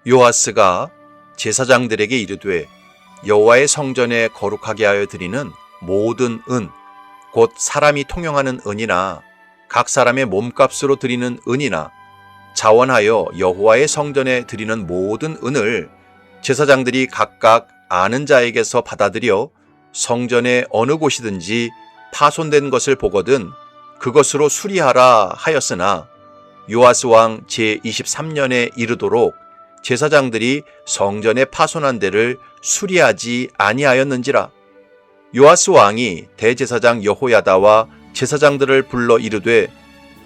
요아스가 제사장들에게 이르되 여호와의 성전에 거룩하게 하여 드리는 모든 은, 곧 사람이 통용하는 은이나 각 사람의 몸값으로 드리는 은이나 자원하여 여호와의 성전에 드리는 모든 은을 제사장들이 각각 아는 자에게서 받아들여 성전의 어느 곳이든지 파손된 것을 보거든 그것으로 수리하라 하였으나 요아스 왕 제23년에 이르도록 제사장들이 성전의 파손한 데를 수리하지 아니하였는지라. 요아스 왕이 대제사장 여호야다와 제사장들을 불러 이르되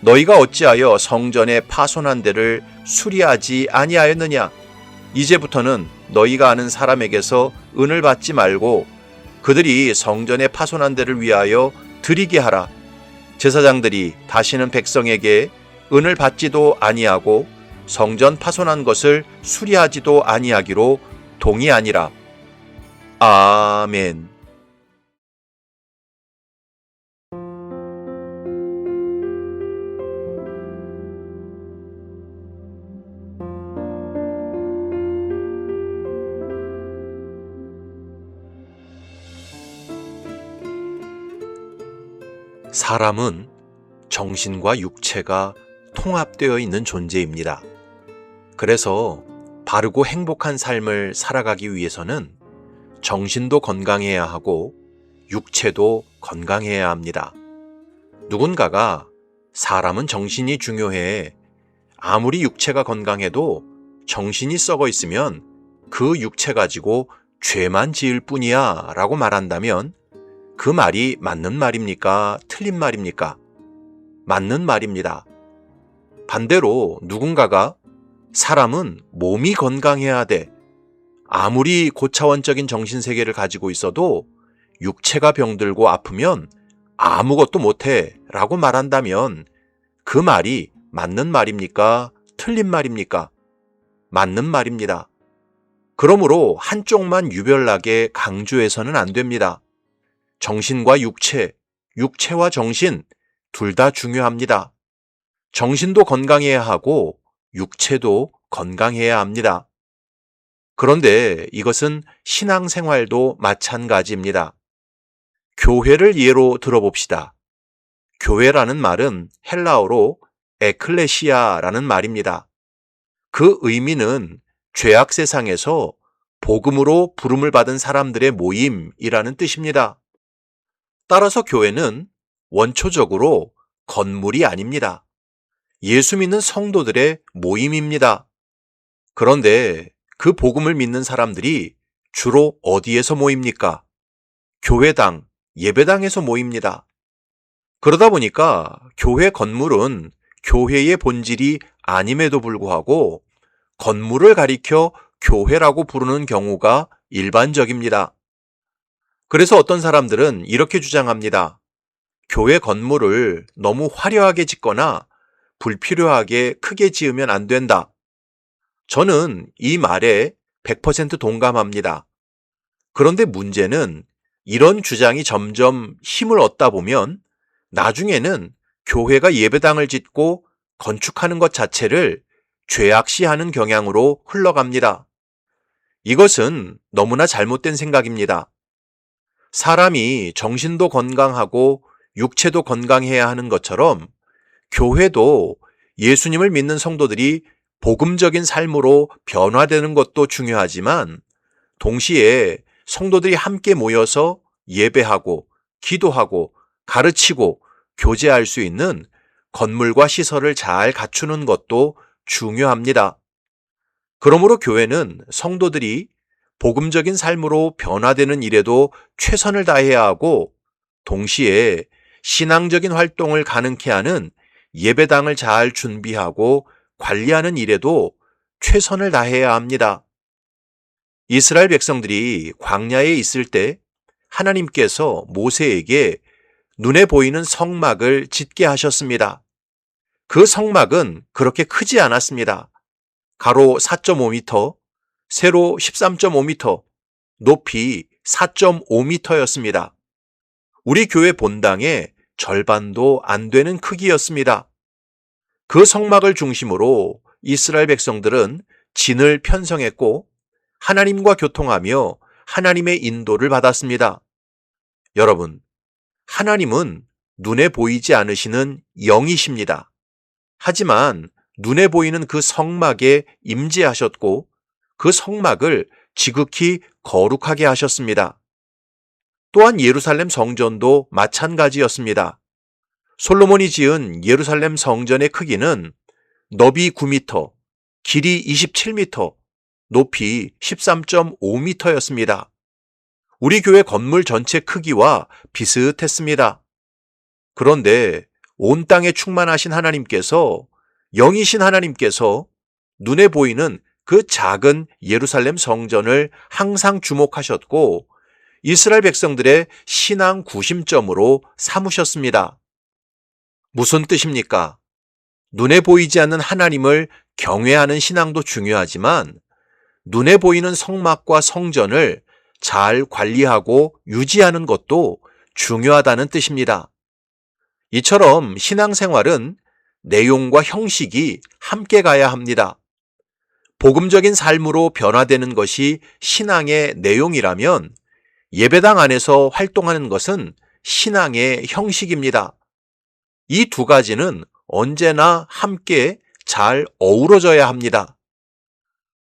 너희가 어찌하여 성전의 파손한 데를 수리하지 아니하였느냐? 이제부터는 너희가 아는 사람에게서 은을 받지 말고 그들이 성전의 파손한 데를 위하여 드리게 하라. 제사장들이 다시는 백성에게 은을 받지도 아니하고 성전 파손한 것을 수리하지도 아니하기로 동의하니라. 아멘. 사람은 정신과 육체가 통합되어 있는 존재입니다. 그래서 바르고 행복한 삶을 살아가기 위해서는 정신도 건강해야 하고 육체도 건강해야 합니다. 누군가가 사람은 정신이 중요해. 아무리 육체가 건강해도 정신이 썩어 있으면 그 육체 가지고 죄만 지을 뿐이야 라고 말한다면 그 말이 맞는 말입니까? 틀린 말입니까? 맞는 말입니다. 반대로 누군가가 사람은 몸이 건강해야 돼. 아무리 고차원적인 정신세계를 가지고 있어도 육체가 병들고 아프면 아무것도 못해 라고 말한다면 그 말이 맞는 말입니까? 틀린 말입니까? 맞는 말입니다. 그러므로 한쪽만 유별나게 강조해서는 안 됩니다. 정신과 육체, 육체와 정신 둘 다 중요합니다. 정신도 건강해야 하고 육체도 건강해야 합니다. 그런데 이것은 신앙생활도 마찬가지입니다. 교회를 예로 들어봅시다. 교회라는 말은 헬라어로 에클레시아라는 말입니다. 그 의미는 죄악 세상에서 복음으로 부름을 받은 사람들의 모임이라는 뜻입니다. 따라서 교회는 원초적으로 건물이 아닙니다. 예수 믿는 성도들의 모임입니다. 그런데 그 복음을 믿는 사람들이 주로 어디에서 모입니까? 교회당, 예배당에서 모입니다. 그러다 보니까 교회 건물은 교회의 본질이 아님에도 불구하고 건물을 가리켜 교회라고 부르는 경우가 일반적입니다. 그래서 어떤 사람들은 이렇게 주장합니다. 교회 건물을 너무 화려하게 짓거나 불필요하게 크게 지으면 안 된다. 저는 이 말에 100% 동감합니다. 그런데 문제는 이런 주장이 점점 힘을 얻다 보면 나중에는 교회가 예배당을 짓고 건축하는 것 자체를 죄악시하는 경향으로 흘러갑니다. 이것은 너무나 잘못된 생각입니다. 사람이 정신도 건강하고 육체도 건강해야 하는 것처럼 교회도 예수님을 믿는 성도들이 복음적인 삶으로 변화되는 것도 중요하지만 동시에 성도들이 함께 모여서 예배하고 기도하고 가르치고 교제할 수 있는 건물과 시설을 잘 갖추는 것도 중요합니다. 그러므로 교회는 성도들이 복음적인 삶으로 변화되는 일에도 최선을 다해야 하고 동시에 신앙적인 활동을 가능케 하는 예배당을 잘 준비하고 관리하는 일에도 최선을 다해야 합니다. 이스라엘 백성들이 광야에 있을 때 하나님께서 모세에게 눈에 보이는 성막을 짓게 하셨습니다. 그 성막은 그렇게 크지 않았습니다. 가로 4.5m, 세로 13.5m, 높이 4.5m였습니다. 우리 교회 본당의 절반도 안 되는 크기였습니다. 그 성막을 중심으로 이스라엘 백성들은 진을 편성했고 하나님과 교통하며 하나님의 인도를 받았습니다. 여러분, 하나님은 눈에 보이지 않으시는 영이십니다. 하지만 눈에 보이는 그 성막에 임재하셨고 그 성막을 지극히 거룩하게 하셨습니다. 또한 예루살렘 성전도 마찬가지였습니다. 솔로몬이 지은 예루살렘 성전의 크기는 너비 9m, 길이 27m, 높이 13.5m였습니다. 우리 교회 건물 전체 크기와 비슷했습니다. 그런데 온 땅에 충만하신 하나님께서, 영이신 하나님께서 눈에 보이는 그 작은 예루살렘 성전을 항상 주목하셨고 이스라엘 백성들의 신앙 구심점으로 삼으셨습니다. 무슨 뜻입니까? 눈에 보이지 않는 하나님을 경외하는 신앙도 중요하지만 눈에 보이는 성막과 성전을 잘 관리하고 유지하는 것도 중요하다는 뜻입니다. 이처럼 신앙생활은 내용과 형식이 함께 가야 합니다. 복음적인 삶으로 변화되는 것이 신앙의 내용이라면 예배당 안에서 활동하는 것은 신앙의 형식입니다. 이 두 가지는 언제나 함께 잘 어우러져야 합니다.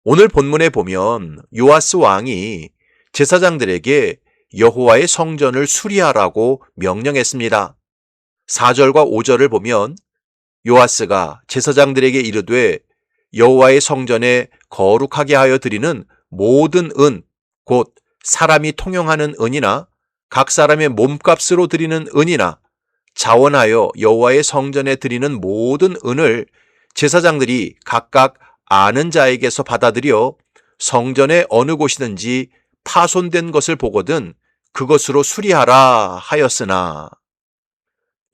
오늘 본문에 보면 요아스 왕이 제사장들에게 여호와의 성전을 수리하라고 명령했습니다. 4절과 5절을 보면 요아스가 제사장들에게 이르되 여호와의 성전에 거룩하게 하여 드리는 모든 은, 곧 사람이 통용하는 은이나 각 사람의 몸값으로 드리는 은이나 자원하여 여호와의 성전에 드리는 모든 은을 제사장들이 각각 아는 자에게서 받아들여 성전의 어느 곳이든지 파손된 것을 보거든 그것으로 수리하라 하였으나.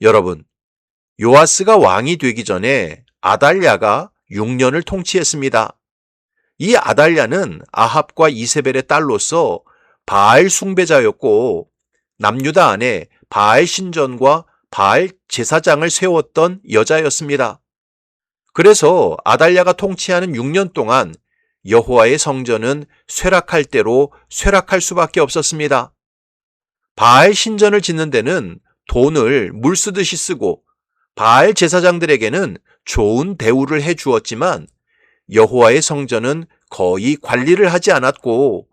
여러분, 요아스가 왕이 되기 전에 아달랴가 6년을 통치했습니다. 이 아달랴는 아합과 이세벨의 딸로서 바알 숭배자였고 남유다 안에 바알 신전과 바알 제사장을 세웠던 여자였습니다. 그래서 아달랴가 통치하는 6년 동안 여호와의 성전은 쇠락할 대로 쇠락할 수밖에 없었습니다. 바알 신전을 짓는 데는 돈을 물쓰듯이 쓰고 바알 제사장들에게는 좋은 대우를 해 주었지만 여호와의 성전은 거의 관리를 하지 않았고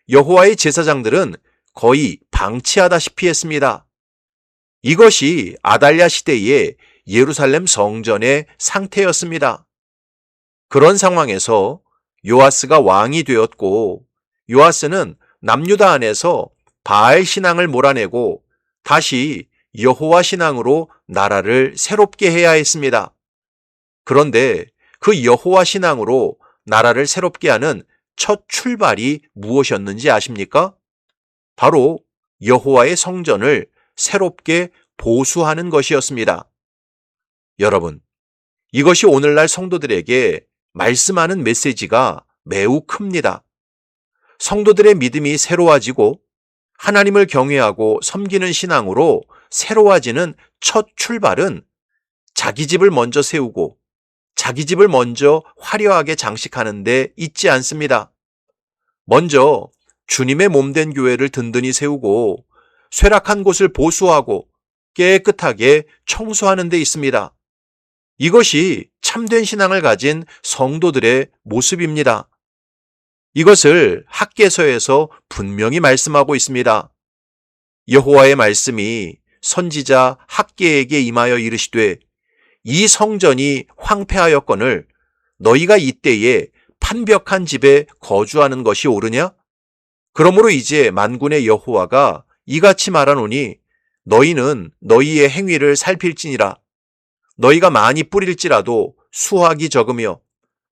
여호와의 제사장들은 거의 방치하다시피 했습니다. 이것이 아달랴 시대의 예루살렘 성전의 상태였습니다. 그런 상황에서 요아스가 왕이 되었고 요아스는 남유다 안에서 바알 신앙을 몰아내고 다시 여호와 신앙으로 나라를 새롭게 해야 했습니다. 그런데 그 여호와 신앙으로 나라를 새롭게 하는 첫 출발이 무엇이었는지 아십니까? 바로 여호와의 성전을 새롭게 보수하는 것이었습니다. 여러분, 이것이 오늘날 성도들에게 말씀하는 메시지가 매우 큽니다. 성도들의 믿음이 새로워지고 하나님을 경외하고 섬기는 신앙으로 새로워지는 첫 출발은 자기 집을 먼저 세우고 자기 집을 먼저 화려하게 장식하는 데 있지 않습니다. 먼저 주님의 몸된 교회를 든든히 세우고 쇠락한 곳을 보수하고 깨끗하게 청소하는 데 있습니다. 이것이 참된 신앙을 가진 성도들의 모습입니다. 이것을 학개서에서 분명히 말씀하고 있습니다. 여호와의 말씀이 선지자 학개에게 임하여 이르시되 이 성전이 황폐하였거늘 너희가 이때에 판벽한 집에 거주하는 것이 옳으냐? 그러므로 이제 만군의 여호와가 이같이 말하노니 너희는 너희의 행위를 살필지니라. 너희가 많이 뿌릴지라도 수확이 적으며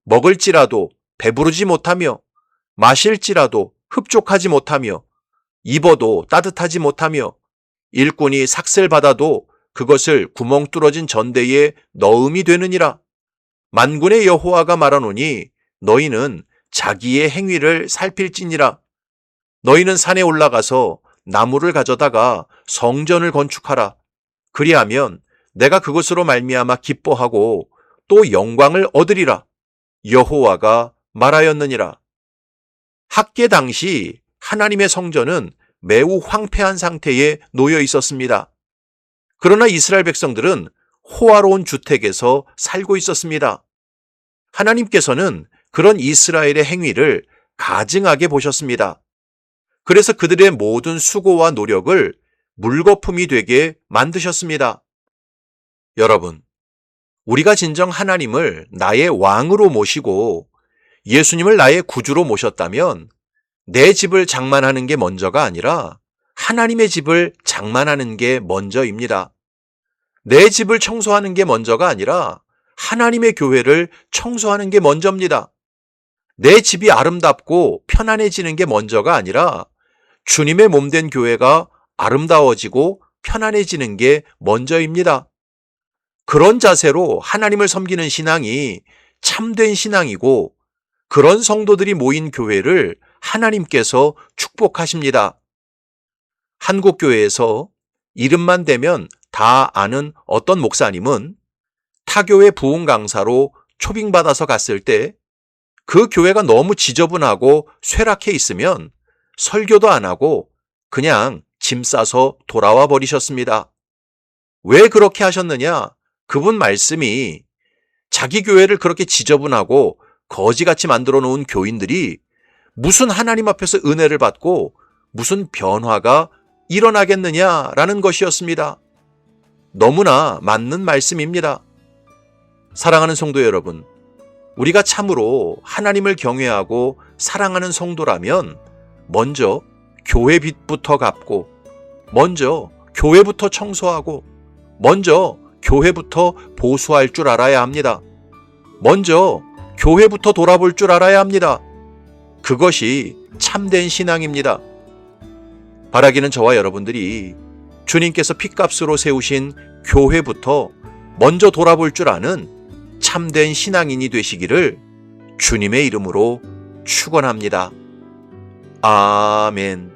먹을지라도 배부르지 못하며 마실지라도 흡족하지 못하며 입어도 따뜻하지 못하며 일꾼이 삭슬 받아도 그것을 구멍 뚫어진 전대에 넣음이 되느니라. 만군의 여호와가 말하노니 너희는 자기의 행위를 살필지니라. 너희는 산에 올라가서 나무를 가져다가 성전을 건축하라. 그리하면 내가 그것으로 말미암아 기뻐하고 또 영광을 얻으리라. 여호와가 말하였느니라. 학계 당시 하나님의 성전은 매우 황폐한 상태에 놓여 있었습니다. 그러나 이스라엘 백성들은 호화로운 주택에서 살고 있었습니다. 하나님께서는 그런 이스라엘의 행위를 가증하게 보셨습니다. 그래서 그들의 모든 수고와 노력을 물거품이 되게 만드셨습니다. 여러분, 우리가 진정 하나님을 나의 왕으로 모시고 예수님을 나의 구주로 모셨다면 내 집을 장만하는 게 먼저가 아니라 하나님의 집을 장만하는 게 먼저입니다. 내 집을 청소하는 게 먼저가 아니라 하나님의 교회를 청소하는 게 먼저입니다. 내 집이 아름답고 편안해지는 게 먼저가 아니라 주님의 몸된 교회가 아름다워지고 편안해지는 게 먼저입니다. 그런 자세로 하나님을 섬기는 신앙이 참된 신앙이고 그런 성도들이 모인 교회를 하나님께서 축복하십니다. 한국교회에서 이름만 대면 다 아는 어떤 목사님은 타교회 부흥 강사로 초빙받아서 갔을 때 그 교회가 너무 지저분하고 쇠락해 있으면 설교도 안 하고 그냥 짐 싸서 돌아와 버리셨습니다. 왜 그렇게 하셨느냐? 그분 말씀이 자기 교회를 그렇게 지저분하고 거지같이 만들어 놓은 교인들이 무슨 하나님 앞에서 은혜를 받고 무슨 변화가 일어나겠느냐라는 것이었습니다. 너무나 맞는 말씀입니다. 사랑하는 성도 여러분, 우리가 참으로 하나님을 경외하고 사랑하는 성도라면 먼저 교회 빚부터 갚고, 먼저 교회부터 청소하고, 먼저 교회부터 보수할 줄 알아야 합니다. 먼저 교회부터 돌아볼 줄 알아야 합니다. 그것이 참된 신앙입니다. 바라기는 저와 여러분들이 주님께서 핏값으로 세우신 교회부터 먼저 돌아볼 줄 아는 참된 신앙인이 되시기를 주님의 이름으로 축원합니다. 아멘.